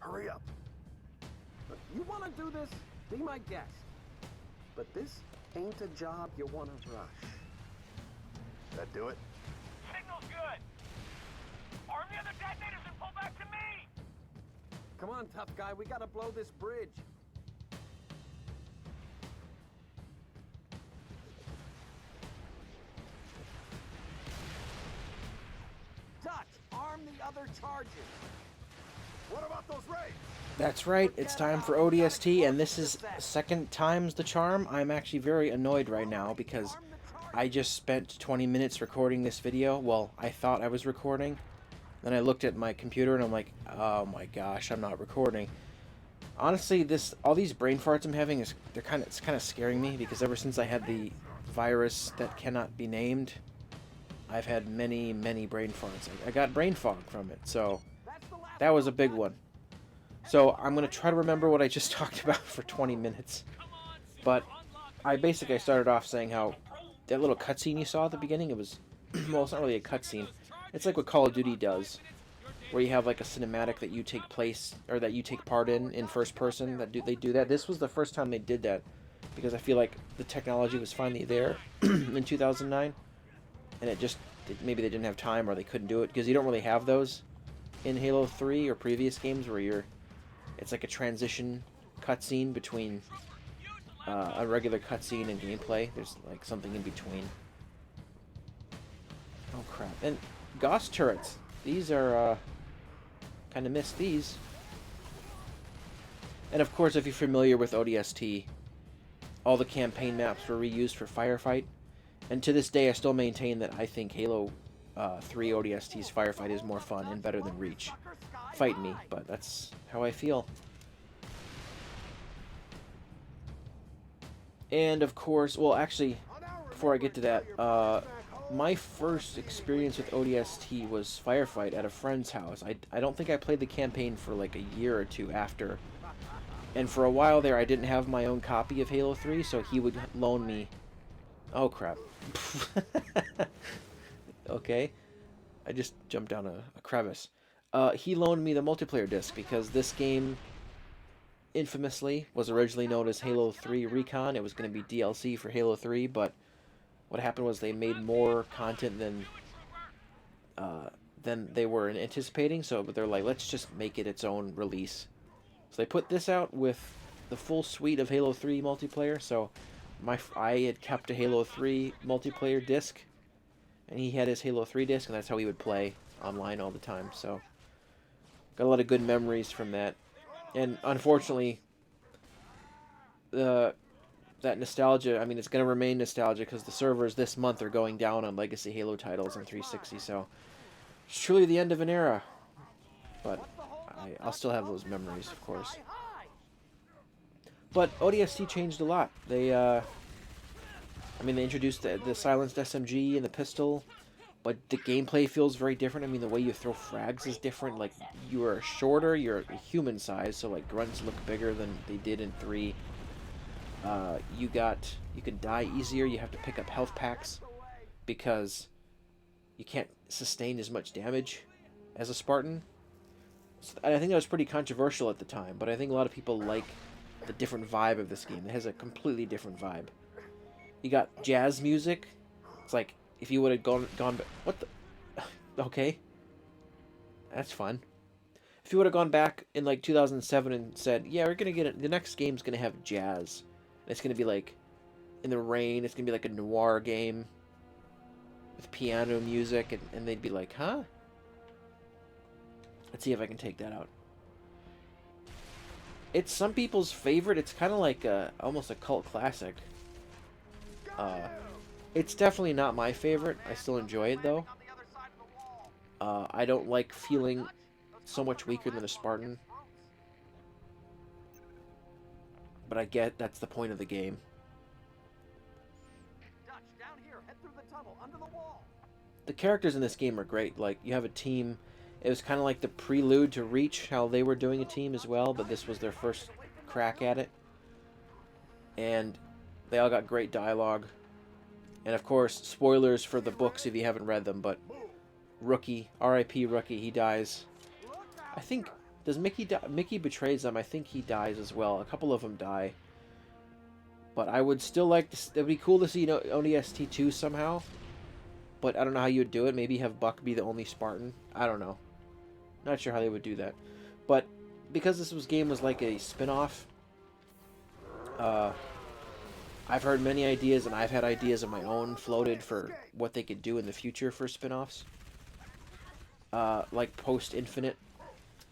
Hurry up. Look, you want to do this? Be my guest. But this ain't a job you want to rush. That do it? Signal's good. Arm the other detonators and pull back to me. Come on, tough guy. We gotta blow this bridge. Dutch, arm the other charges. What about those raids? That's right, it's time for ODST, and this is second time's the charm. I'm actually very annoyed right now because I just spent 20 minutes recording this video. Well, I thought I was recording. Then I looked at my computer and I'm like, oh my gosh, I'm not recording. Honestly, all these brain farts I'm having it's kind of scaring me, because ever since I had the virus that cannot be named, I've had many brain farts. I got brain fog from it, so that was a big one. So I'm going to try to remember what I just talked about for 20 minutes. But I started off saying how that little cutscene you saw at the beginning, it was, well, it's not really a cutscene. It's like what Call of Duty does, where you have like a cinematic that you take part in first person. They do that. This was the first time they did that, because I feel like the technology was finally there in 2009, and maybe they didn't have time, or they couldn't do it, because you don't really have those in Halo 3 or previous games where it's like a transition cutscene between a regular cutscene and gameplay. There's like something in between. Oh crap. And Gauss turrets. These are, kind of missed these. And of course, if you're familiar with ODST, all the campaign maps were reused for Firefight. And to this day, I still maintain that I think Halo 3 ODST's Firefight is more fun and better than Reach. Fight me, but that's how I feel. And of course, well, actually, before I get to that, my first experience with ODST was Firefight at a friend's house. I don't think I played the campaign for like a year or two after. And for a while there, I didn't have my own copy of Halo 3, so he would loan me... Oh, crap. Okay. I just jumped down a crevice. He loaned me the multiplayer disc, because this game, infamously, was originally known as Halo 3 Recon. It was going to be DLC for Halo 3, but what happened was they made more content than they were anticipating, but they're like, let's just make it its own release. So they put this out with the full suite of Halo 3 multiplayer, so I had kept a Halo 3 multiplayer disc, and he had his Halo 3 disc, and that's how he would play online all the time, so got a lot of good memories from that. And unfortunately, that nostalgia, I mean, it's going to remain nostalgia, because the servers this month are going down on legacy Halo titles on 360, so it's truly the end of an era. But I'll still have those memories, of course. But ODST changed a lot. They introduced the silenced SMG and the pistol, but the gameplay feels very different. I mean, the way you throw frags is different. Like, you are shorter, you're human size, so like grunts look bigger than they did in 3. You can die easier. You have to pick up health packs because you can't sustain as much damage as a Spartan. And I think that was pretty controversial at the time, but I think a lot of people like the different vibe of this game. It has a completely different vibe. You got jazz music. It's like if you would have gone back. What the? Okay, that's fun. If you would have gone back in like 2007 and said, "Yeah, we're gonna get it. The next game's gonna have jazz. It's gonna be like in the rain. It's gonna be like a noir game with piano music," and they'd be like, "Huh?" Let's see if I can take that out. It's some people's favorite. It's kind of like almost a cult classic. It's definitely not my favorite. I still enjoy it though. I don't like feeling so much weaker than a Spartan. But I get that's the point of the game. The characters in this game are great. Like, you have a team. It was kind of like the prelude to Reach, how they were doing a team as well, but this was their first crack at it. And they all got great dialogue. And of course, spoilers for the books if you haven't read them, but Rookie, R.I.P. Rookie, he dies. I think Does Mickey die? Mickey betrays them. I think he dies as well. A couple of them die. But I would still like to... It would be cool to see, you know, ODST 2 somehow. But I don't know how you would do it. Maybe have Buck be the only Spartan. I don't know. Not sure how they would do that. But because this game was like a spin-off, I've heard many ideas, and I've had ideas of my own floated for what they could do in the future for spin-offs. Like post-Infinite.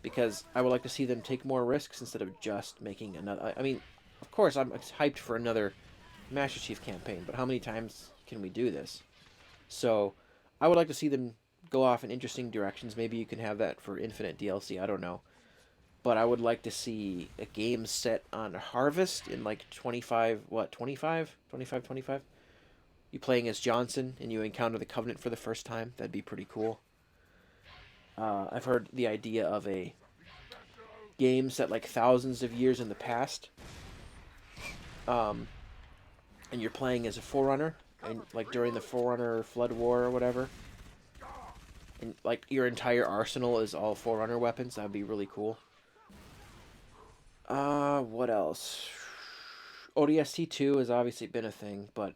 Because I would like to see them take more risks instead of just making another... I mean, of course, I'm hyped for another Master Chief campaign, but how many times can we do this? So, I would like to see them go off in interesting directions. Maybe you can have that for Infinite DLC, I don't know. But I would like to see a game set on Harvest in like 25... What, 25? 25? You playing as Johnson, and you encounter the Covenant for the first time. That'd be pretty cool. I've heard the idea of a game set like thousands of years in the past. And you're playing as a Forerunner, and like during the Forerunner Flood War or whatever. And like your entire arsenal is all Forerunner weapons. That'd be really cool. What else? ODST 2 has obviously been a thing, but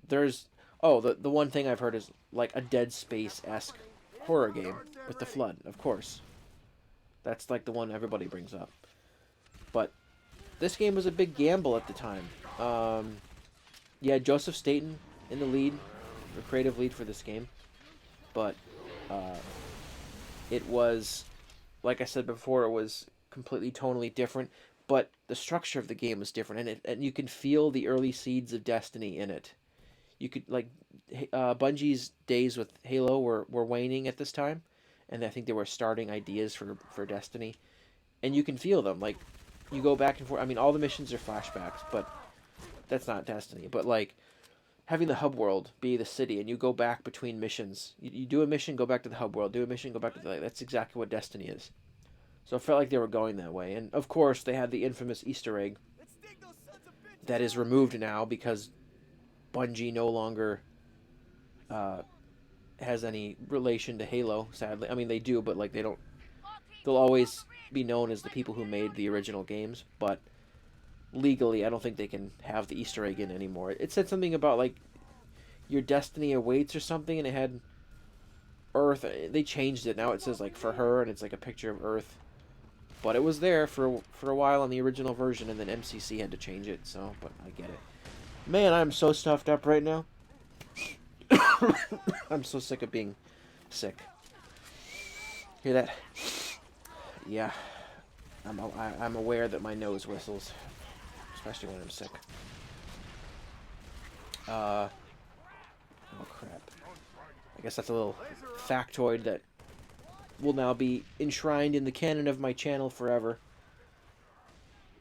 there's... Oh, the one thing I've heard is like a Dead Space-esque horror game with the Flood, of course. That's like the one everybody brings up. But this game was a big gamble at the time. Yeah, Joseph Staten in the lead, the creative lead for this game. But it was, like I said before, it was completely tonally different. But the structure of the game was different, and you can feel the early seeds of Destiny in it. You could, like, Bungie's days with Halo were waning at this time, and I think they were starting ideas for Destiny, and you can feel them. Like, you go back and forth. I mean, all the missions are flashbacks, but that's not Destiny. But, like, having the hub world be the city, and you go back between missions. You do a mission, go back to the hub world. Do a mission, go back to the... Like, that's exactly what Destiny is. So it felt like they were going that way. And, of course, they had the infamous Easter egg that is removed now because Bungie no longer has any relation to Halo, sadly. I mean, they do, but like they don't... They'll always be known as the people who made the original games, but legally I don't think they can have the Easter egg in anymore. It said something about like your destiny awaits or something, and it had Earth. They changed it. Now it says like for her, and it's like a picture of Earth. But it was there for a while on the original version, and then MCC had to change it, so, but I get it. Man, I'm so stuffed up right now. I'm so sick of being sick. Hear that? Yeah. I'm aware that my nose whistles, especially when I'm sick. Oh crap. I guess that's a little factoid that will now be enshrined in the canon of my channel forever.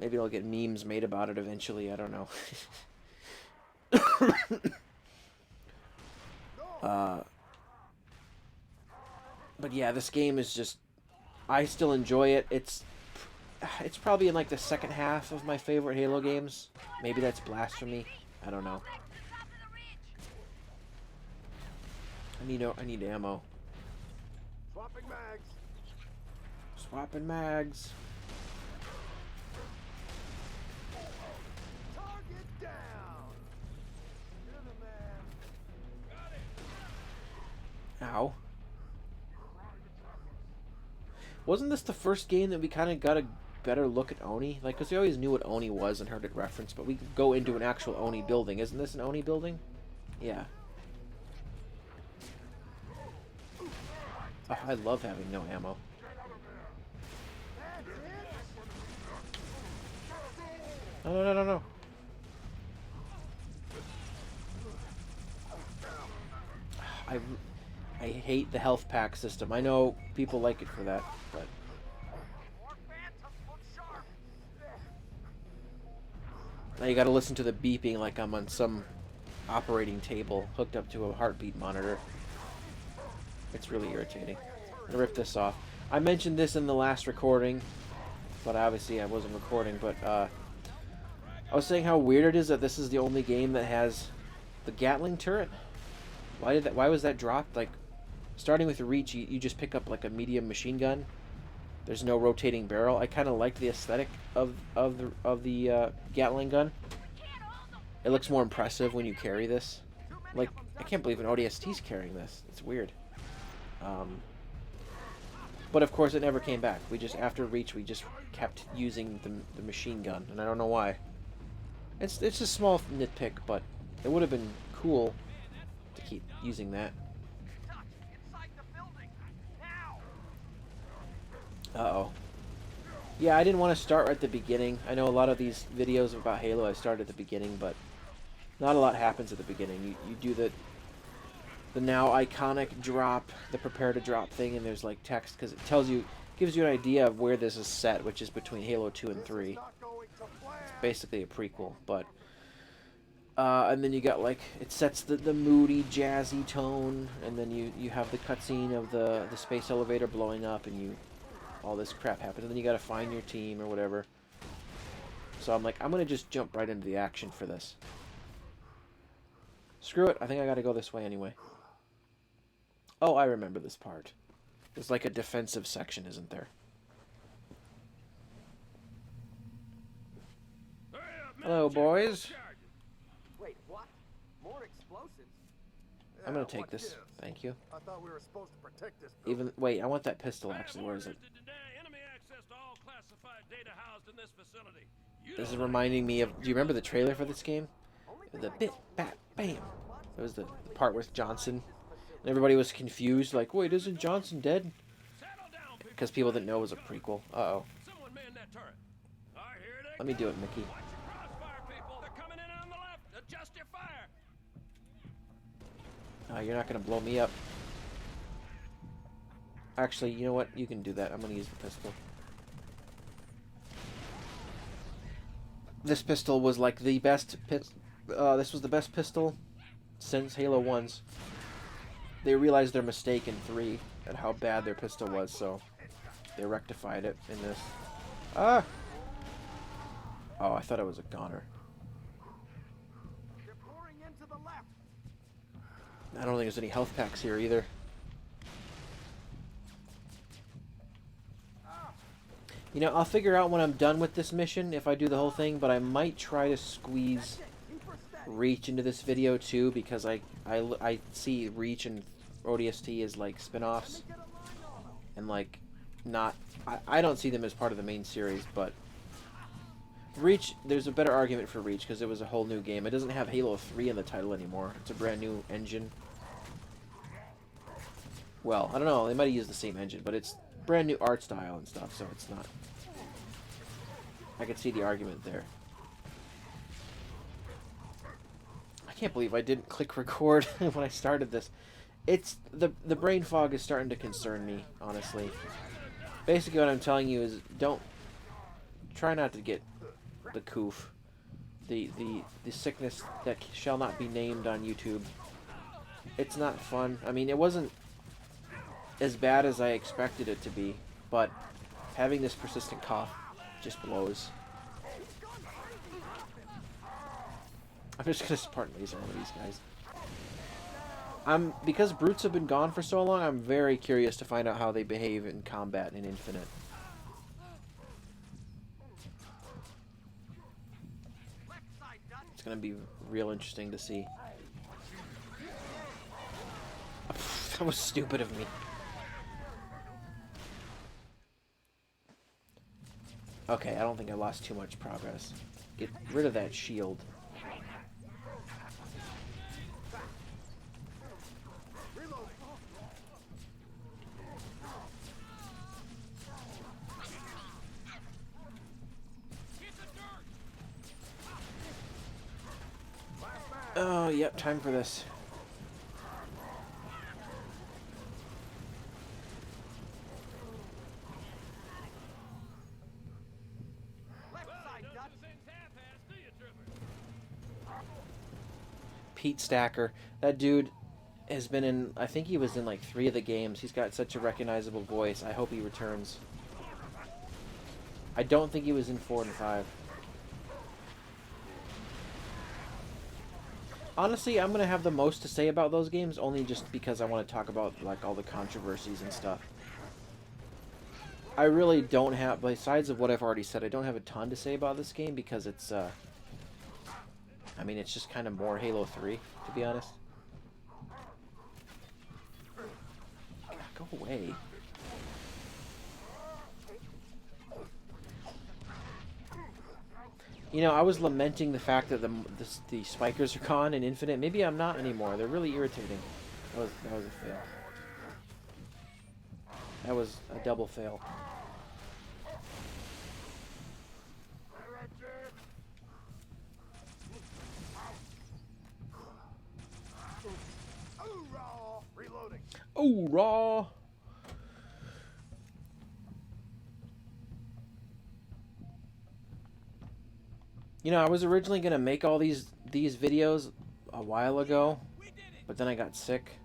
Maybe I'll get memes made about it eventually, I don't know. But yeah, this game is just... I still enjoy it. It's probably in like the second half of my favorite Halo games. Maybe that's blasphemy. I don't know. I need ammo. Swapping mags. Swapping mags. Target down. You're the man. Ow. Wasn't this the first game that we kind of got a better look at Oni? Like, because we always knew what Oni was and heard it referenced, but we could go into an actual Oni building. Isn't this an Oni building? Yeah. Oh, I love having no ammo. No. I hate the health pack system. I know people like it for that, but... Now you gotta listen to the beeping like I'm on some operating table hooked up to a heartbeat monitor. It's really irritating. I'm gonna rip this off. I mentioned this in the last recording, but obviously I wasn't recording, but I was saying how weird it is that this is the only game that has the Gatling turret. Why was that dropped? Like, starting with the Reach, you just pick up like a medium machine gun, There's no rotating barrel. I kind of liked the aesthetic of the Gatling gun. It looks more impressive when you carry this. Like, I can't believe an ODST's carrying this. It's weird. But of course, it never came back. We just, after Reach, we just kept using the machine gun, and I don't know why. It's a small nitpick, but it would have been cool to keep using that. Uh-oh. Yeah, I didn't want to start right at the beginning. I know a lot of these videos about Halo, I start at the beginning, but not a lot happens at the beginning. You do the now iconic drop, the prepare to drop thing, and there's like text, because it tells you, gives you an idea of where this is set, which is between Halo 2 and 3. It's basically a prequel, but and then you got like, it sets the moody, jazzy tone, and then you have the cutscene of the space elevator blowing up, and all this crap happens, and then you gotta find your team or whatever. So I'm like, I'm gonna just jump right into the action for this. Screw it, I think I gotta go this way anyway. Oh, I remember this part. There's like a defensive section, isn't there? Hello, boys. Wait, what? More explosives? I'm gonna take this. Thank you. I thought we were supposed to protect this building. Even wait, I want that pistol actually. Where is it? Enemy access to all classified data housed in this facility. This is reminding me of. Do you remember the trailer for this game? The bit, bat, bam. It was the part with Johnson, and everybody was confused. Like, wait, isn't Johnson dead? Because people didn't know it was a prequel. Uh-oh. Someone man that turret. I hear they Let me do it, Mickey. Watch your crossfire, people. They're coming in on the left. Adjust your fire. You're not gonna blow me up. Actually, you know what? You can do that. I'm gonna use the pistol. This pistol was like the best this was the best pistol since Halo 1's. They realized their mistake in 3 and how bad their pistol was, so they rectified it in this. Ah! Oh, I thought it was a goner. They're pouring into the left. I don't think there's any health packs here either. You know, I'll figure out when I'm done with this mission if I do the whole thing, but I might try to squeeze Reach into this video too, because I see Reach and ODST as like spin-offs, and like not, I don't see them as part of the main series, but Reach, there's a better argument for Reach because it was a whole new game. It doesn't have Halo 3 in the title anymore. It's a brand new engine. Well, I don't know, they might have used the same engine, but it's brand new art style and stuff, so it's not. I could see the argument there. I can't believe I didn't click record when I started this. It's the brain fog is starting to concern me, honestly. Basically what I'm telling you is try not to get the coof. The sickness that shall not be named on YouTube. It's not fun. I mean, it wasn't as bad as I expected it to be, but having this persistent cough just blows. I'm just gonna Spartan laser one of these guys. Because brutes have been gone for so long, I'm very curious to find out how they behave in combat in Infinite. It's gonna be real interesting to see. That was stupid of me. Okay, I don't think I lost too much progress. Get rid of that shield. Oh, yep, time for this. Pete Stacker. That dude has been in, I think he was in like 3 of the games. He's got such a recognizable voice. I hope he returns. I don't think he was in 4 and 5. Honestly, I'm going to have the most to say about those games, only just because I want to talk about like all the controversies and stuff. I really don't have, besides of what I've already said, I don't have a ton to say about this game because it's, I mean, it's just kind of more Halo 3, to be honest. Go away. You know, I was lamenting the fact that the spikers are gone in Infinite. Maybe I'm not anymore. They're really irritating. That was a fail. That was a double fail. Reloading. Oh, raw. You know, I was originally gonna make all these videos a while ago, but then I got sick.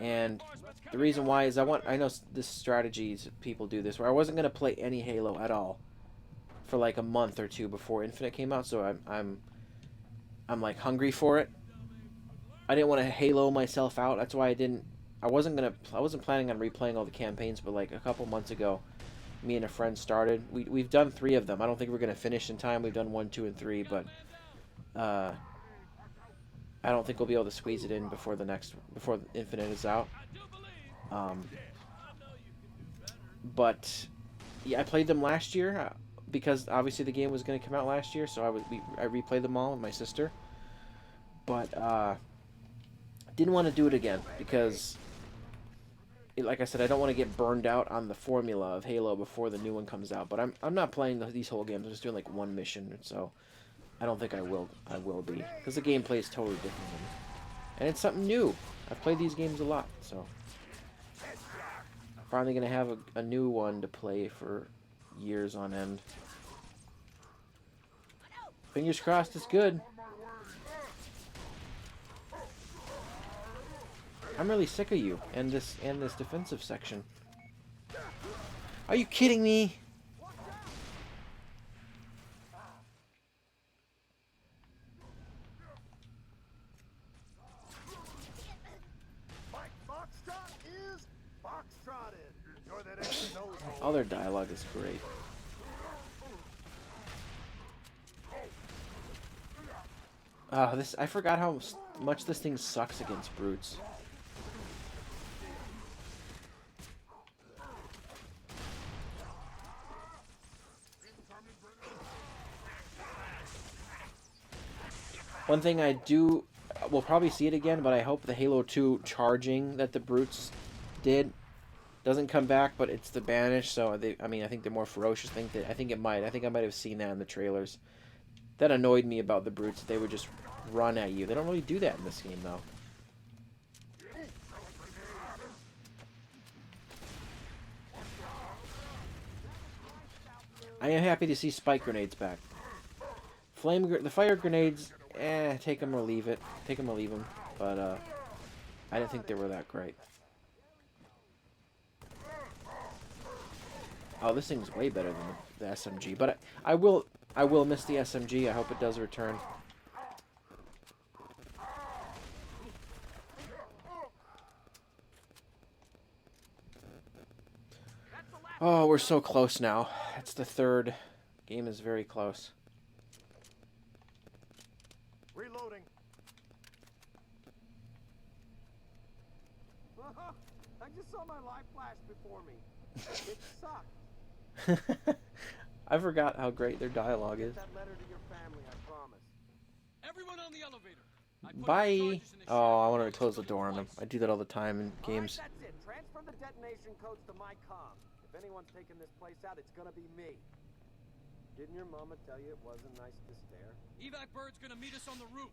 And the reason why is I know this strategies people do this where I wasn't gonna play any Halo at all for like a month or two before Infinite came out, so I'm like hungry for it. I didn't want to Halo myself out. That's why I wasn't planning on replaying all the campaigns, but like a couple months ago, me and a friend started. We've done 3 of them. I don't think we're gonna finish in time. We've done 1, 2, and 3, but I don't think we'll be able to squeeze it in before Infinite is out. But yeah, I played them last year because obviously the game was going to come out last year, so I replayed them all with my sister. But didn't want to do it again because, like I said, I don't want to get burned out on the formula of Halo before the new one comes out. But I'm not playing these whole games. I'm just doing like one mission, so I don't think I will be, because the gameplay is totally different, and it's something new. I've played these games a lot, so I'm finally gonna have a new one to play for years on end. Fingers crossed, it's good. I'm really sick of you and this defensive section. Are you kidding me? All their dialogue is great. I forgot how much this thing sucks against brutes. One thing we'll probably see it again, but I hope the Halo 2 charging that the brutes did doesn't come back, but it's the Banished, so I think the more ferocious thing, I think I might have seen that in the trailers. That annoyed me about the brutes, they would just run at you. They don't really do that in this game, though. I am happy to see spike grenades back. The fire grenades, take them or leave it. Take them or leave them, but I didn't think they were that great. Oh, this thing's way better than the SMG, but I will miss the SMG. I hope it does return. Oh, we're so close now. It's the 3rd. Game is very close. Reloading. I just saw my life flash before me. It sucked. I forgot how great their dialogue is. That letter to your family, I promise. Everyone on the elevator. Bye. Oh, I wanted to close the door on them. I do that all the time in games. All right, that's it. Transfer the detonation codes to my comm. If anyone's taking this place out, it's gonna be me. Didn't your mama tell you it wasn't nice to stare? Evac bird's gonna meet us on the roof.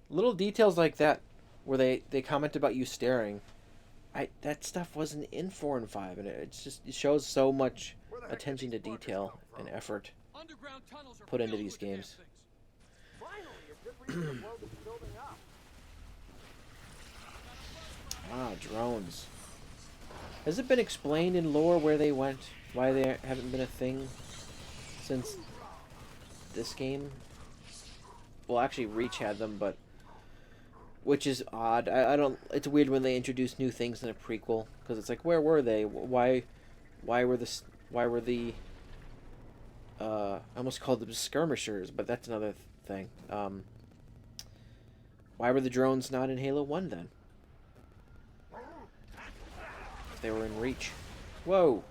Little details like that, where they comment about you staring. That stuff wasn't in 4 and 5, and it shows so much attention to detail and effort put into these games. Finally, a good reason the world is building up. Ah, drones. Has it been explained in lore where they went? Why they haven't been a thing since this game? Well, actually, Reach had them, but which is odd. I don't. It's weird when they introduce new things in a prequel because it's like, where were they? Why Why were the I almost called them skirmishers, but that's another thing. Why were the drones not in Halo 1 then? If they were in Reach. Whoa!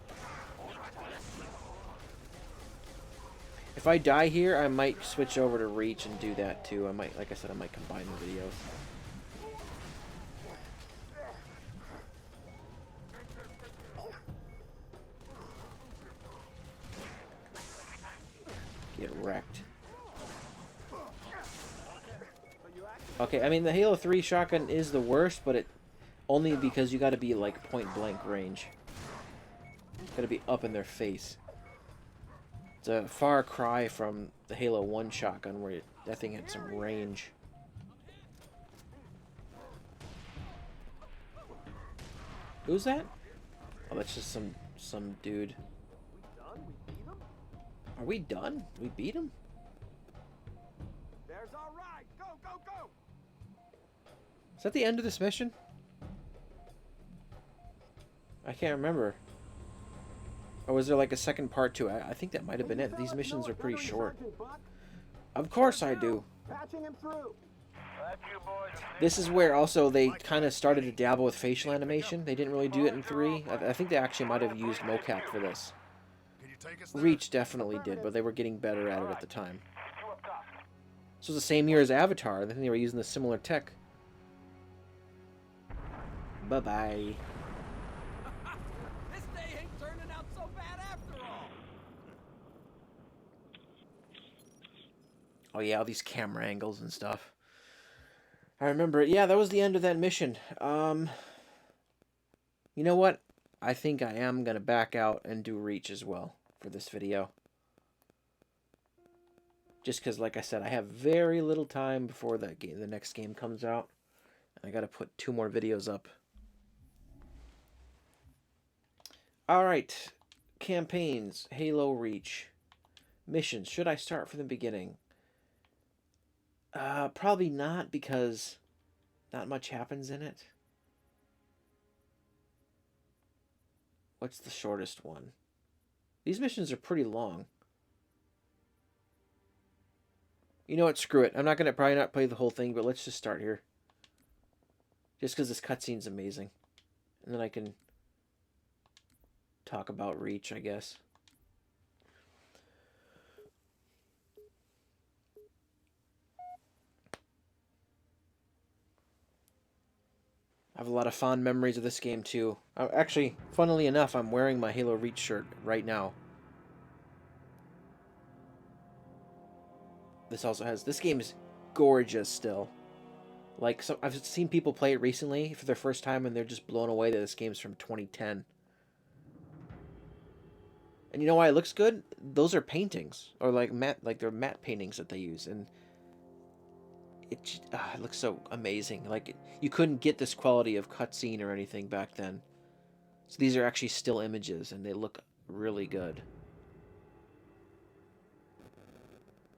If I die here, I might switch over to Reach and do that too. I might, like I said, I might combine the videos. Get wrecked. Okay, I mean the Halo 3 shotgun is the worst, but it only because you got to be like point blank range. Got to be up in their face. It's a far cry from the Halo 1 shotgun where that thing had some range. Who's that? Oh, that's just some dude. Are we done? We beat him? There's our ride. Go, go, go. Is that the end of this mission? I can't remember. Or was there like a second part to it? I think that might have been it. These missions are pretty short. Of course I do. Patching him through. This is where also they kind of started to dabble with facial animation. They didn't really do it in 3. I think they actually might have used mocap for this. Reach definitely did, but they were getting better at it at the time. This was the same year as Avatar. I think they were using the similar tech. Bye-bye. This day ain't turning out so bad after all. Oh yeah, all these camera angles and stuff. I remember it. Yeah, that was the end of that mission. You know what? I think I am going to back out and do Reach as well for this video. Just because, like I said, I have very little time before the next game comes out. I got to put 2 more videos up. Alright. Campaigns. Halo Reach. Missions. Should I start from the beginning? Probably not, because not much happens in it. What's the shortest one? These missions are pretty long. You know what? Screw it. I'm not going to probably not play the whole thing, but let's just start here. Just because this cutscene's amazing. And then I can talk about Reach, I guess. I have a lot of fond memories of this game, too. Actually, funnily enough, I'm wearing my Halo Reach shirt right now. This also has... This game is gorgeous still. Like, I've seen people play it recently for their first time, and they're just blown away that this game's from 2010. And you know why it looks good? Those are paintings. Or like they're matte paintings that they use. And it looks so amazing. Like, you couldn't get this quality of cutscene or anything back then. So these are actually still images, and they look really good.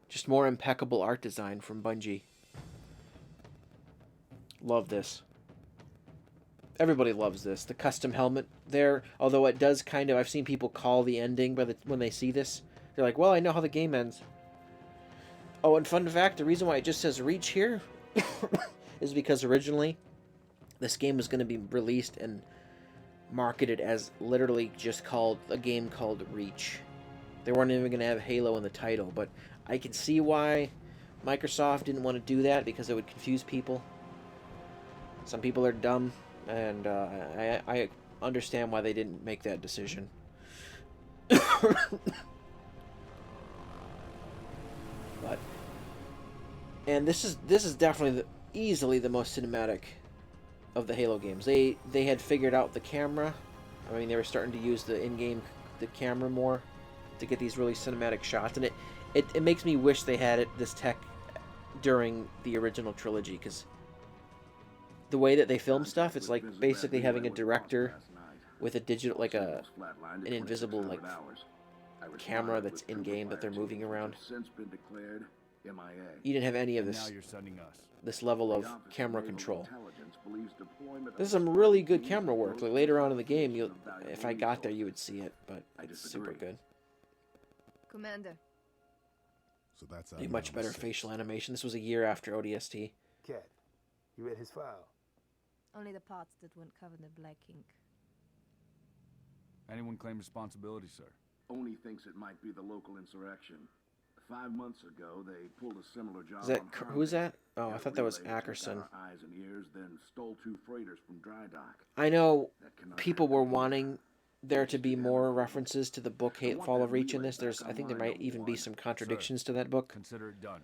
Just more impeccable art design from Bungie. Love this. Everybody loves this. The custom helmet there, although it does kind of... I've seen people call the ending when they see this. They're like, well, I know how the game ends. Oh, and fun fact, the reason why it just says Reach here is because originally this game was going to be released and marketed as literally just called a game called Reach. They weren't even going to have Halo in the title, but I can see why Microsoft didn't want to do that, because it would confuse people. Some people are dumb, and I understand why they didn't make that decision. But and this is definitely easily the most cinematic of the Halo games. They had figured out the camera. I mean, they were starting to use the camera more to get these really cinematic shots, and it makes me wish they had this tech during the original trilogy, because the way that they film stuff, it's like basically having a director with a digital, like an invisible like camera that's in game that they're moving around. You didn't have any of this this level of camera control. There's some really good camera work. Like later on in the game, if I got there, you would see it, but it's super good. Commander. So that's A much better facial animation. This was a year after ODST. Cat, you read his file? Only the parts that weren't covered in black ink. Anyone claim responsibility, sir? Only thinks it might be the local insurrection. 5 months ago, they pulled a similar job. Is that on who's that? Oh, I Got thought that was relay, checked Ackerson. our eyes and ears, then stole 2 freighters from dry dock. I know That cannot people happen. were wanting there to be more references to the book Fall of Reach in this. I think there might even be some contradictions to that book. Consider it done.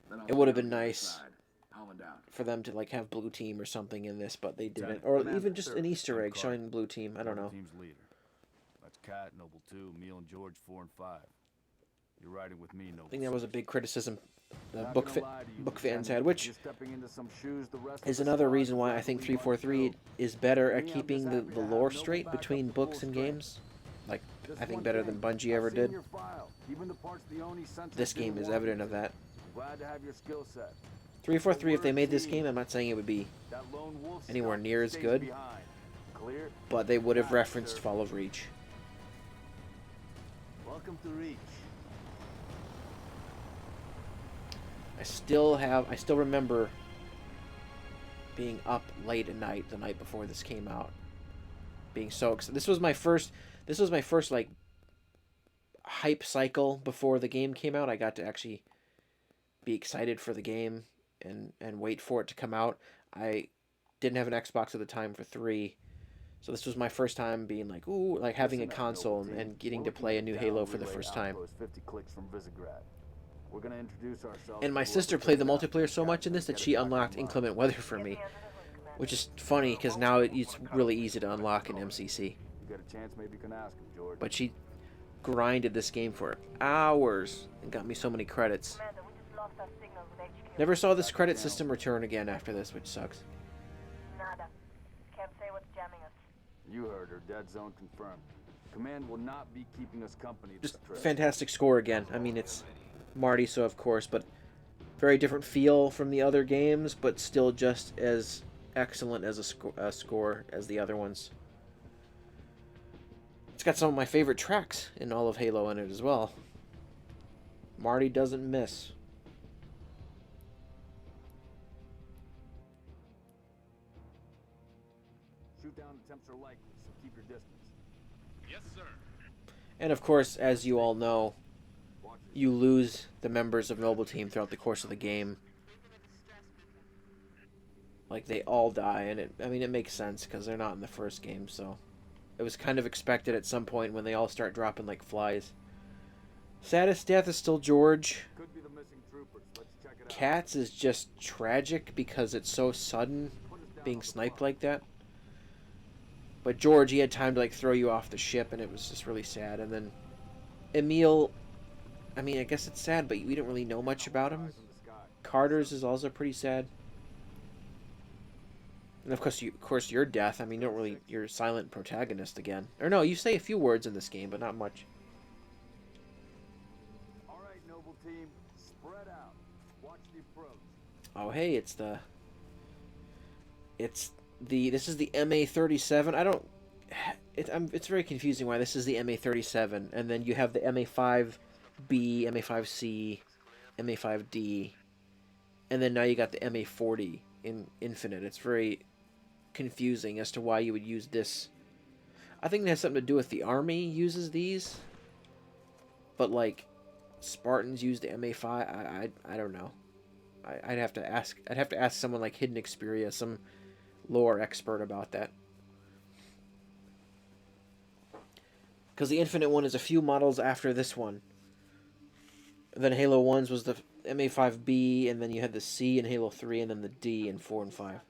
Then I'll It would have stay been on the other nice side. Holland out. for them to like have Blue Team or something in this, but they didn't. Lieutenant. Or Commander, even just an Easter I'm egg Carter. showing Blue Team. I don't know. Team's leader. That's Cat, Noble 2, Emil and George 4 and 5. You're riding with me, Noble. I think that was a big criticism the Not book gonna lie to you, book fans Lieutenant. had, which You're stepping into some shoes the rest is of us another aren't. reason why I think We want 343 to. is better at Me, I'm keeping just the happy to have lore Noble straight back up between to books full and strength. games. Like, Just I think one better thing. than Bungie I've ever seen did. your file, even the parts the Oni sent us This didn't game is want. evident of that. Glad to have your skill set. 343, if they made this game, I'm not saying it would be, That lone wolf Anywhere stuff near as stays good. behind. Clear? but they would have Got it, referenced sir. Fall of Reach. Welcome to Reach. I still remember being up late at night the night before this came out, being so excited. This was my first like hype cycle before the game came out. I got to actually be excited for the game and wait for it to come out. I didn't have an Xbox at the time for 3, so this was my first time being like, ooh, like having a Listen up, console Noble team. and getting We're to play a looking new at Halo down for the relay first time. outpost 50 clicks from Visegrad. We're gonna introduce ourselves. And my to sister whoever played the takes out multiplayer so the much in this captain that and she get us back unlocked online. inclement weather for me, which is funny because now it's really easy to unlock in MCC. You get a chance, maybe you can ask him, George. But she grinded this game for hours and got me so many credits. Commander, we just lost our signal with HQ. Never saw this credit system return again after this, which sucks. Nada. Can't say what's jamming us. You heard her. Dead zone confirmed. Command will not be keeping us company this Just trip. fantastic score again. I mean, it's Marty, so of course, but very different feel from the other games, but still just as excellent as a score as the other ones. It's got some of my favorite tracks in all of Halo in it as well. Marty doesn't miss. Shoot down attempts are likely, so keep your distance. Yes, sir. And of course, as you all know, Watch it. you lose the members of Noble Team throughout the course of the game. Like, they all die, and it makes sense because they're not in the first game, so it was kind of expected at some point when they all start dropping like flies. Saddest death is still George. Could be the missing troopers. Let's check it out. Kat's is just tragic because it's so sudden Put us down being on the sniped block. like that. But George, he had time to like throw you off the ship, and it was just really sad. And then Emil, I mean, I guess it's sad, but we didn't really know much about him. Eyes in the sky. Carter's is also pretty sad. And of course, your death. I mean, you don't really, you're a silent protagonist again. Or no, you say a few words in this game, but not much. All right, Noble Team, spread out. Watch the approach. Oh, hey, this is the MA-37. It's very confusing why this is the MA-37, and then you have the MA-5B, MA-5C, MA-5D, and then now you got the MA-40 in Infinite. It's very confusing as to why you would use this. I think it has something to do with the Army uses these, but like Spartans use the MA-5. I don't know. I'd have to ask someone like Hidden Xperia, some lore expert about that. Because the Infinite one is a few models after this one. Then Halo 1's was the MA5B, and then you had the C in Halo 3, and then the D in 4 and 5.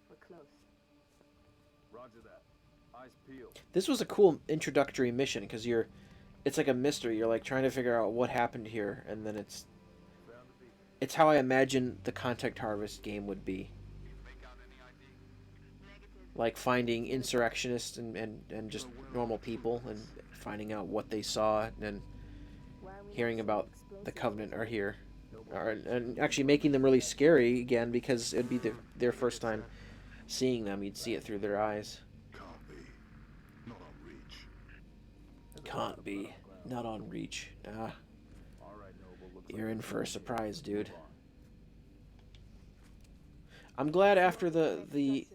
We're close. Roger that. Eyes peeled. This was a cool introductory mission, because it's like a mystery. You're like trying to figure out what happened here, and then it's how I imagine the Contact Harvest game would be. Like finding insurrectionists and just normal people and finding out what they saw and hearing about the Covenant are here. and actually making them really scary again because it'd be their first time seeing them. You'd see it through their eyes. Can't be. Not on reach. Can't be. Not on reach. Ah, All right, Noble. Looks you're like in we're for a done here. surprise, dude. Move on. I'm glad after the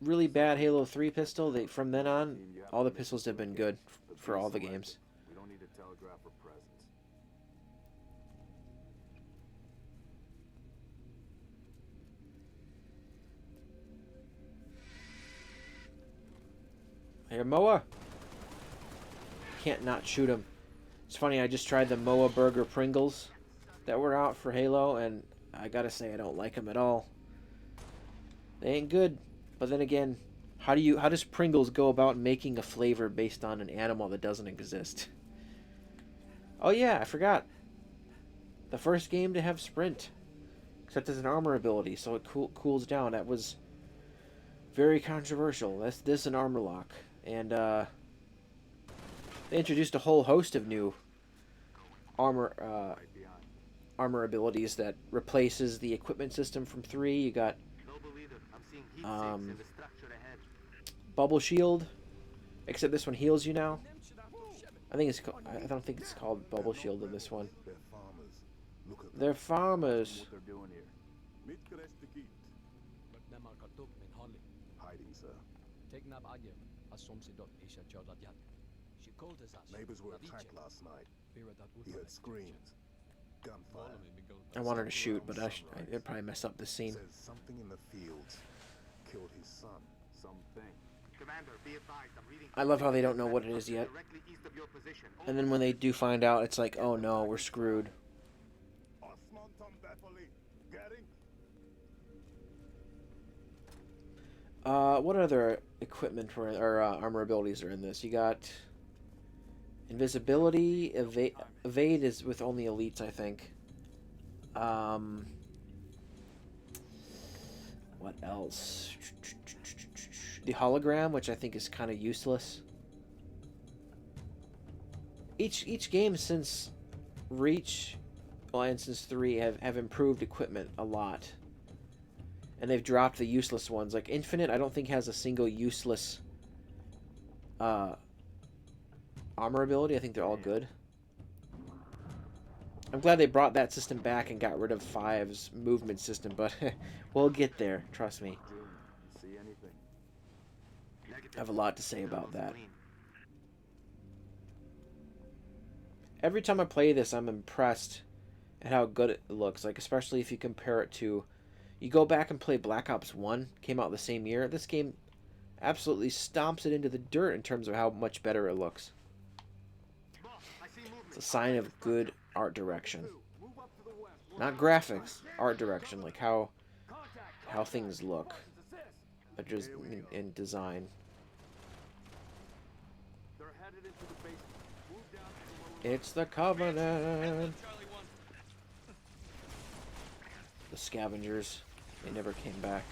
really bad Halo 3 pistol, from then on, all the pistols have been good for all the games. We don't need to telegraph our presence. Here, Moa! Can't not shoot him. It's funny, I just tried the Moa Burger Pringles that were out for Halo, and I gotta say, I don't like them at all. They ain't good. But then again, how does Pringles go about making a flavor based on an animal that doesn't exist? Oh yeah, I forgot. The first game to have sprint. Except as an armor ability, so it cools down. That was very controversial. This an armor lock. And they introduced a whole host of new armor abilities that replaces the equipment system from 3. You got Bubble Shield, except this one heals you now. I don't think it's called Bubble Shield in this one. They're farmers. Look at They're farmers. What they're doing here. hiding, sir. Neighbors were attacked last night. He heard screams, gunfire. I wanted to shoot, but I'd probably mess up the scene. Says something in the fields killed his son. Something. I love how they don't know what it is yet. And then when they do find out, it's like, oh no, we're screwed. What other equipment or armor abilities are in this? You got invisibility, evade is with only elites, I think. What else? The hologram, which I think is kind of useless. Each game since Reach, well, and since 3 have improved equipment a lot. And they've dropped the useless ones. Like Infinite, I don't think has a single useless armor ability. I think they're all good. I'm glad they brought that system back and got rid of 5's movement system, but we'll get there, trust me. See anything? I have a lot to say about that. Every time I play this, I'm impressed at how good it looks. Like, especially if you compare it to... You go back and play Black Ops 1, came out the same year. This game absolutely stomps it into the dirt in terms of how much better it looks. It's a sign of good art direction. Not graphics, art direction, like how things look. But just in design. It's the Covenant. The scavengers. They never came back.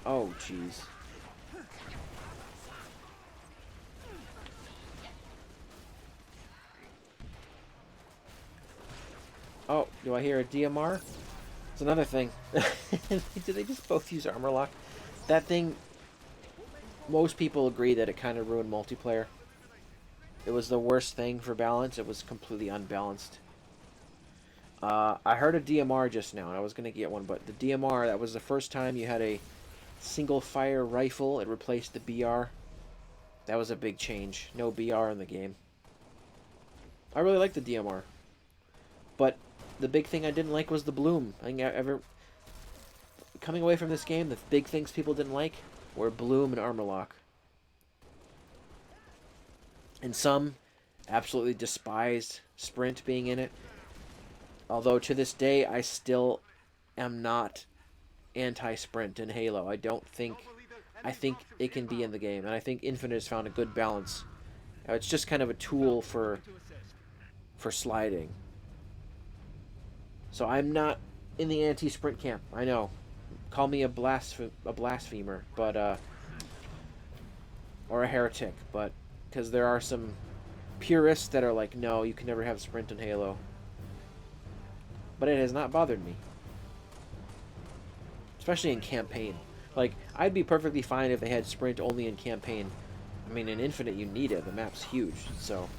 Oh, jeez. Oh, do I hear a DMR? It's another thing. Do they just both use armor lock? That thing, most people agree that it kind of ruined multiplayer. It was the worst thing for balance. It was completely unbalanced. I heard a DMR just now, and I was going to get one, but the DMR, that was the first time you had a single-fire rifle. It replaced the BR. That was a big change. No BR in the game. I really like the DMR. But the big thing I didn't like was the bloom. I think coming away from this game, the big things people didn't like were bloom and armor lock. And some absolutely despised sprint being in it. Although to this day, I still am not anti-sprint in Halo. I think it can be in the game, and I think Infinite has found a good balance. It's just kind of a tool for sliding. So I'm not in the anti-sprint camp. I know. Call me a blasphemer, but or a heretic, but because there are some purists that are like, no, you can never have sprint in Halo. but it has not bothered me. Especially in campaign. Like, I'd be perfectly fine if they had sprint only in campaign. I mean, in Infinite you need it. The map's huge, so...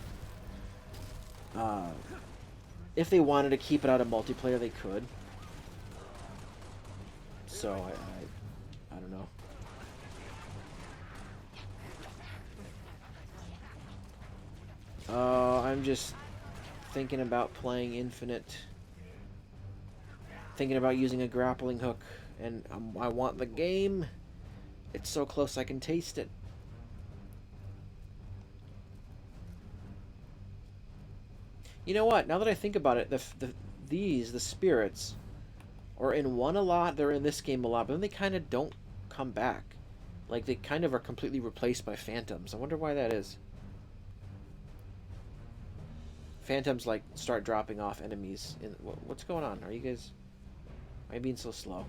if they wanted to keep it out of multiplayer, they could. So, I don't know. I'm just thinking about playing Infinite. Thinking about using a grappling hook. And I want the game. It's so close I can taste it. You know what? Now that I think about it, the spirits, are in one a lot, they're in this game a lot, but then they kind of don't come back. Like, they kind of are completely replaced by phantoms. I wonder why that is. Phantoms, like, start dropping off enemies. What's going on? Are you guys... Why are you being so slow?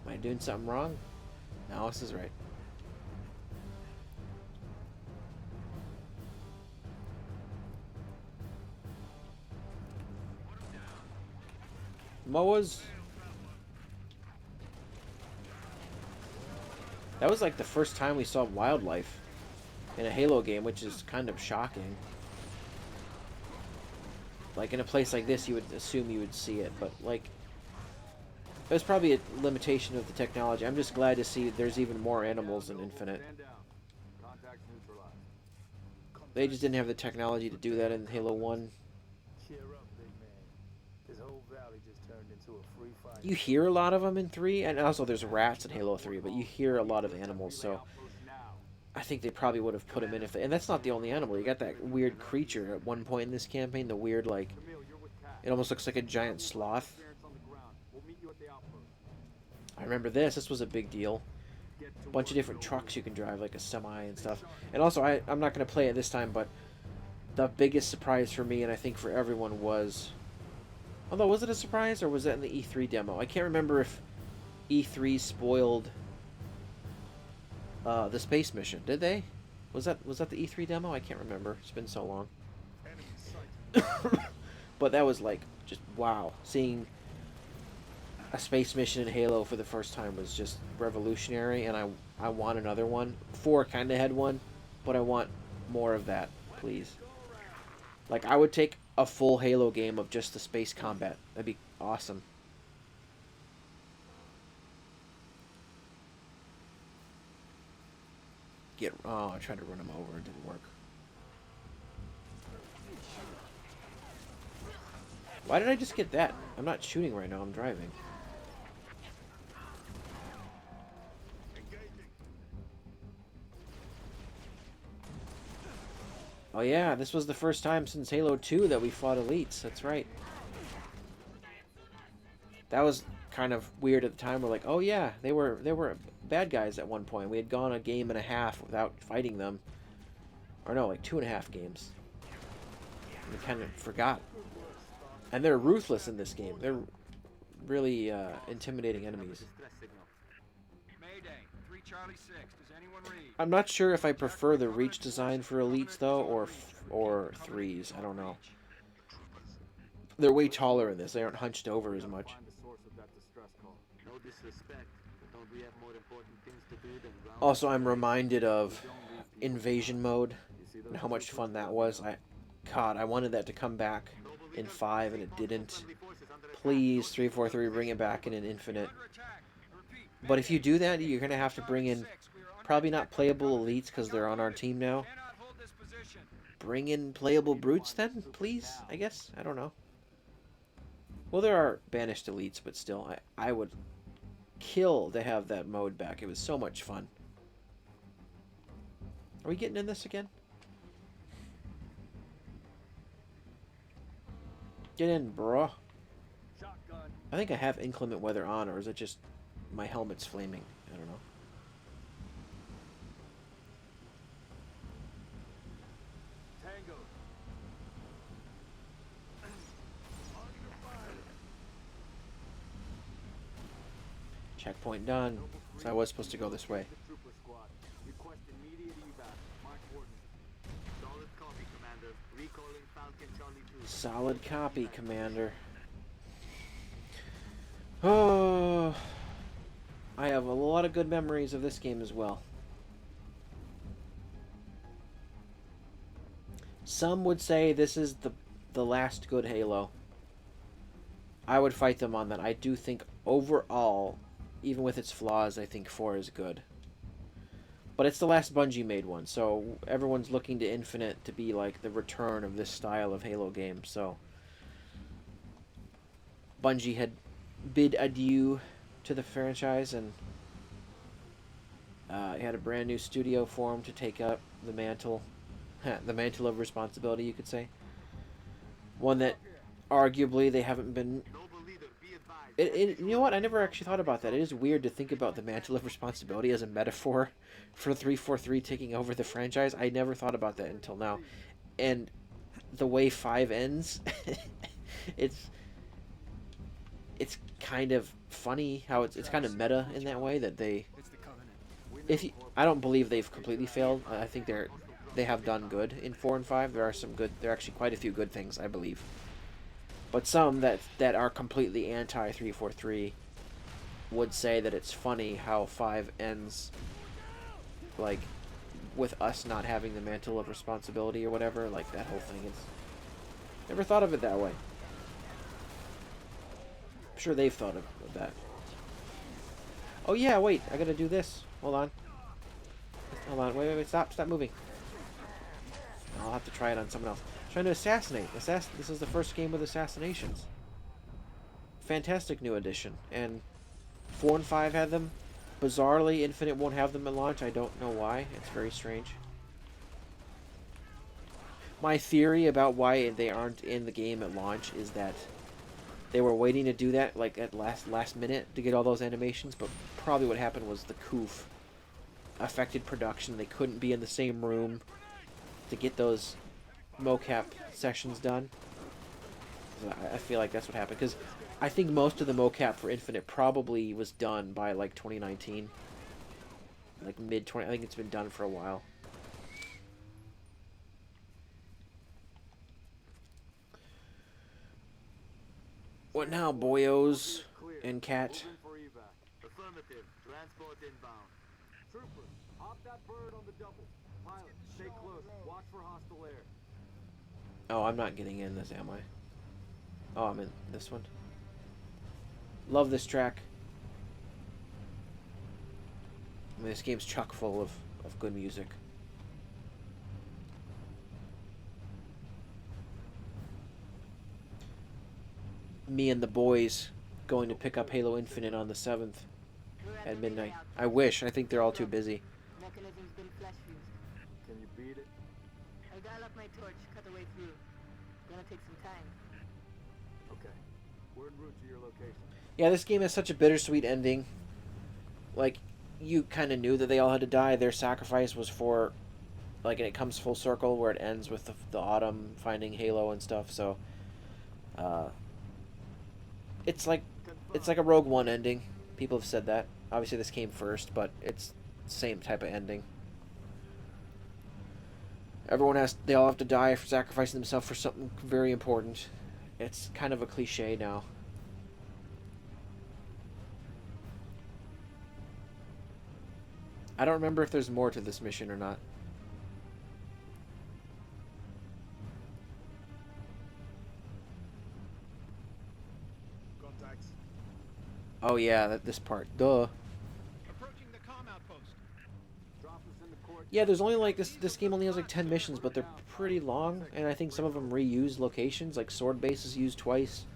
Am I doing something wrong? No, this is right. MOAs. That was like the first time we saw wildlife in a Halo game, which is kind of shocking. Like, in a place like this, you would assume you would see it, but, like, there's probably a limitation of the technology. I'm just glad to see there's even more animals in Infinite. They just didn't have the technology to do that in Halo 1. Cheer up, big man. This whole valley just turned into a free fight. You hear a lot of them in 3, and also there's rats in Halo 3, but you hear a lot of animals, so I think they probably would have put them in if they... And that's not the only animal. You got that weird creature at one point in this campaign, the weird, like... It almost looks like a giant sloth. I remember this. This was a big deal. A bunch of different trucks you can drive, like a semi and stuff. And also, I'm not going to play it this time, but the biggest surprise for me, and I think for everyone, was... Although, was it a surprise, or was that in the E3 demo? I can't remember if E3 spoiled the space mission. Did they? Was that the E3 demo? I can't remember. It's been so long. But that was like, just wow. Seeing a space mission in Halo for the first time was just revolutionary, and I want another one. 4 kind of had one, but I want more of that, please. Like, I would take a full Halo game of just the space combat. That'd be awesome. Oh, I tried to run him over. It didn't work. Why did I just get that? I'm not shooting right now. I'm driving. Oh yeah, this was the first time since Halo 2 that we fought elites. That's right. That was kind of weird at the time. We're like, oh yeah, they were bad guys at one point. We had gone a game and a half without fighting them. Or no, like 2.5 games. We kind of forgot. And they're ruthless in this game. They're really intimidating enemies. Mayday, 3 Charlie 6. Does anyone read? I'm not sure if I prefer the reach design for elites though, or 3s. I don't know. They're way taller in this. They aren't hunched over as much. Also, I'm reminded of Invasion mode and how much fun that was. God, I wanted that to come back in 5 and it didn't. Please, 343, bring it back in an Infinite. But if you do that, you're going to have to bring in probably not playable elites because they're on our team now. Bring in playable brutes then, please, I guess? I don't know. Well, there are banished elites, but still, I would kill to have that mode back. It was so much fun. Are we getting in this again? Get in, bro. I think I have inclement weather on, or is it just my helmet's flaming? I don't know. Tango. Checkpoint done. So I was supposed to go this way. Trooper squad. Request immediate evac. Mark ordnance. Solid copy. Solid copy, Commander. Oh, I have a lot of good memories of this game as well. Some would say this is the last good Halo. I would fight them on that. I do think overall, even with its flaws, I think 4 is good. But it's the last Bungie made one, so everyone's looking to Infinite to be like the return of this style of Halo game. So Bungie had bid adieu to the franchise, and it had a brand new studio form to take up the mantle, the mantle of responsibility, you could say. One that arguably they haven't been. You know what? I never actually thought about that. It is weird to think about the mantle of responsibility as a metaphor for 343 taking over the franchise. I never thought about that until now. And the way 5 ends, it's kind of funny how it's kind of meta in that way that they. I don't believe they've completely failed. I think they have done good in 4 and 5. There are some good. There are actually quite a few good things, I believe. But some that are completely anti-343 would say that it's funny how 5 ends, like, with us not having the mantle of responsibility or whatever, like that whole thing. It's never thought of it that way. I'm sure they've thought of that. Oh yeah, wait, I gotta do this. Hold on. Wait, stop moving. I'll have to try it on someone else. Trying to assassinate. This is the first game with assassinations. Fantastic new addition. And 4 and 5 had them. Bizarrely, Infinite won't have them at launch. I don't know why. It's very strange. My theory about why they aren't in the game at launch is that they were waiting to do that, like at last minute, to get all those animations. But probably what happened was the COOF affected production. They couldn't be in the same room to get those mocap sessions done. I feel like that's what happened, because I think most of the mocap for Infinite probably was done by like 2019, like mid-20. I think it's been done for a while. What now, boyos and cat? Affirmative. Transport inbound. Trooper, hop that bird on the double. Pilot, stay close. Watch for hostile air. Oh, I'm not getting in this, am I? Oh, I'm in this one. Love this track. I mean, this game's chock full of good music. Me and the boys going to pick up Halo Infinite on the 7th at midnight. I wish. I think they're all too busy. Mechanism's been flash fused. Can you beat it? I dial up my torch, cut a way through. Gonna take some time. Okay. We're en route to your location. Yeah, this game has such a bittersweet ending. Like, you kind of knew that they all had to die. Their sacrifice was for, like, and it comes full circle where it ends with the Autumn finding Halo and stuff. So, it's like a Rogue One ending. People have said that. Obviously, this came first, but it's the same type of ending. They all have to die for sacrificing themselves for something very important. It's kind of a cliche now. I don't remember if there's more to this mission or not. Contacts. Oh yeah, this part. Duh. Approaching the comm outpost. Drop us in the court. Yeah, there's only like this game only has like 10 missions, but they're pretty long, and I think some of them reuse locations, like Sword Base is used twice.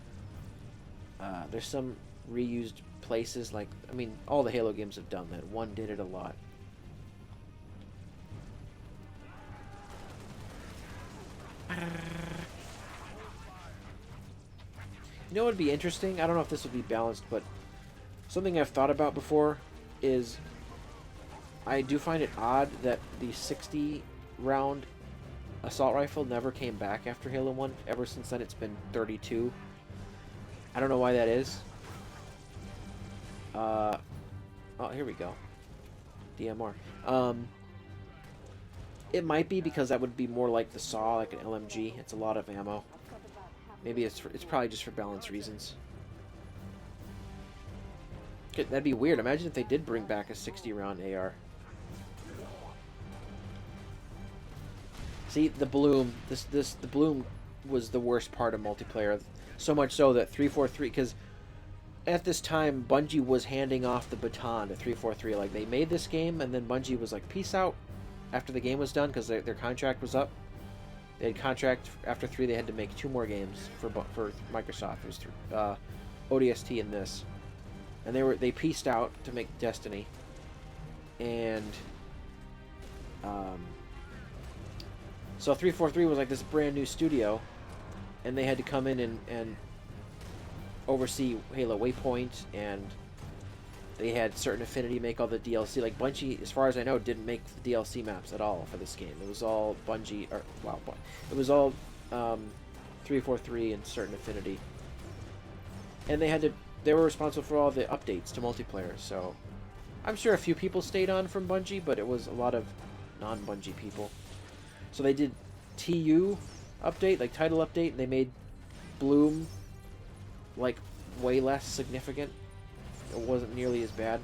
There's some reused places, like, I mean, all the Halo games have done that. 1 did it a lot. You know what would be interesting? I don't know if this would be balanced, but something I've thought about before is I do find it odd that the 60-round assault rifle never came back after Halo 1. Ever since then, it's been 32. I don't know why that is. Oh, here we go. DMR. It might be because that would be more like the Saw, like an LMG. It's a lot of ammo. Maybe it's probably just for balance reasons. That'd be weird. Imagine if they did bring back a 60-round AR. See, the bloom. The bloom was the worst part of multiplayer. So much so that 343, because at this time Bungie was handing off the baton to 343. Like, they made this game, and then Bungie was like, "Peace out." After the game was done, because their contract was up. They had contract after 3. They had to make 2 more games for Microsoft. It was ODST and this, and they pieced out to make Destiny, and so 343 was like this brand new studio, and they had to come in and oversee Halo Waypoint, and they had Certain Affinity make all the DLC. Like, Bungie, as far as I know, didn't make the DLC maps at all for this game. It was all Bungie, or, wow, it was all 343 and Certain Affinity. And they were responsible for all the updates to multiplayer, so I'm sure a few people stayed on from Bungie, but it was a lot of non-Bungie people. So they did TU update, like title update, and they made Bloom, like, way less significant. It wasn't nearly as bad.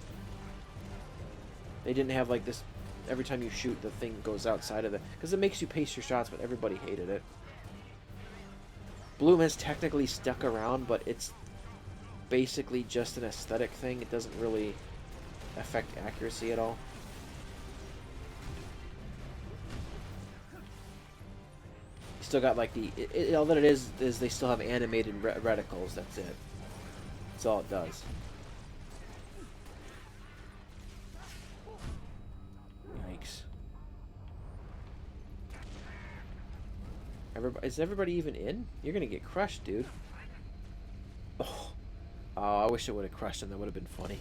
They didn't have like this, every time you shoot the thing goes outside of the, because it makes you pace your shots, but everybody hated it. Bloom has technically stuck around, but it's basically just an aesthetic thing. It doesn't really affect accuracy at all. You still got like all that it is they still have animated reticles. That's it. That's all it does. Is everybody even in? You're gonna get crushed, dude. Oh, I wish it would have crushed him. That would have been funny.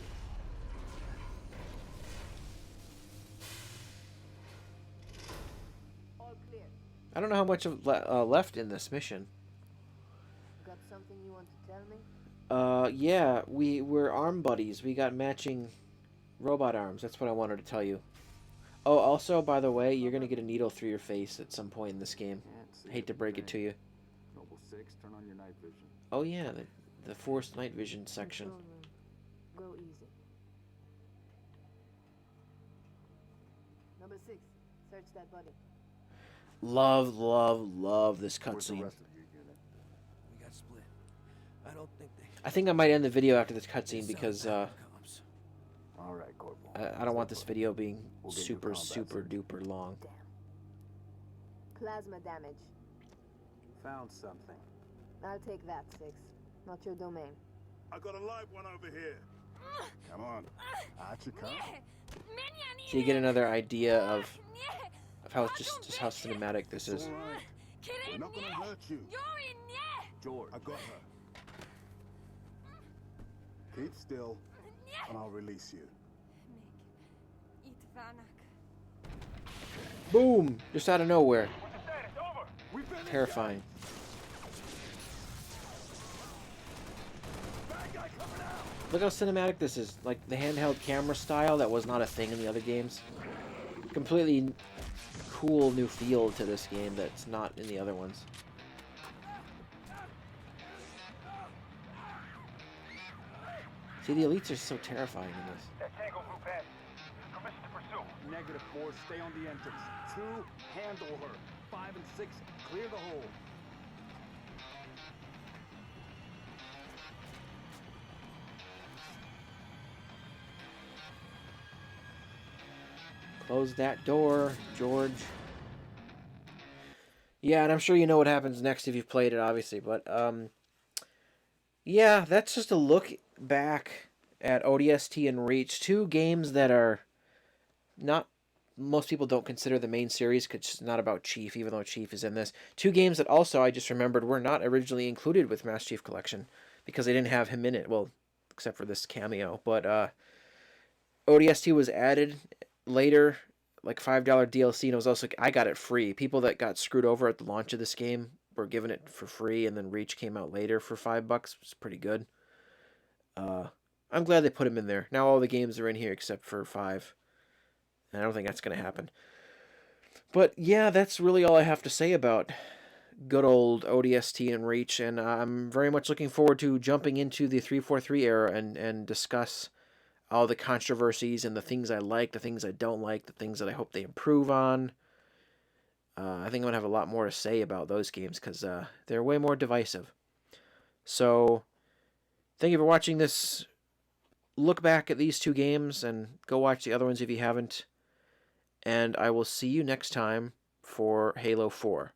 All clear. I don't know how much of left in this mission. Got something you want to tell me? Yeah, we're arm buddies. We got matching robot arms. That's what I wanted to tell you. Oh, also, by the way, you're gonna get a needle through your face at some point in this game. Hate to break it to you. Noble 6, turn on your night vision. Oh yeah, the forced night vision section. Go easy. Number 6, search that body. Love this Where's the cutscene. rest of your unit? We got split. I don't think they... I think I might end the video after this cutscene because All right, Corporal. I don't want this video being We'll get you super combat duper long. Damn. Plasma damage. Found something. I'll take that, 6. Not your domain. I got a live one over here. Come on. Out you come. So you get another idea of how just how cinematic this It's is. all right. We're not gonna hurt you. George. I got her. Keep still, and I'll release you. Boom! Just out of nowhere. What's the status? Over. We've been Terrifying. bad guy coming out. Look how cinematic this is. Like the handheld camera style that was not a thing in the other games. Completely cool new feel to this game that's not in the other ones. See, the elites are so terrifying in this. That Tango group has permission to pursue. -4, stay on the entrance. 2, handle her. 5 and 6, clear the hole. Close that door, George. Yeah, and I'm sure you know what happens next if you've played it, obviously. But, yeah, that's just a look back at ODST and Reach. 2 games that are not... Most people don't consider the main series because it's not about Chief, even though Chief is in this. 2 games that also, I just remembered, were not originally included with Master Chief Collection because they didn't have him in it. Well, except for this cameo. But, ODST was added later, like $5 DLC, and it was also, I got it free. People that got screwed over at the launch of this game were given it for free, and then Reach came out later for $5. It's pretty good. I'm glad they put him in there. Now all the games are in here except for 5. And I don't think that's going to happen. But yeah, that's really all I have to say about good old ODST and Reach, and I'm very much looking forward to jumping into the 343 era and discuss all the controversies and the things I like, the things I don't like, the things that I hope they improve on. I think I'm going to have a lot more to say about those games because they're way more divisive. So, thank you for watching this look back at these two games, and go watch the other ones if you haven't. And I will see you next time for Halo 4.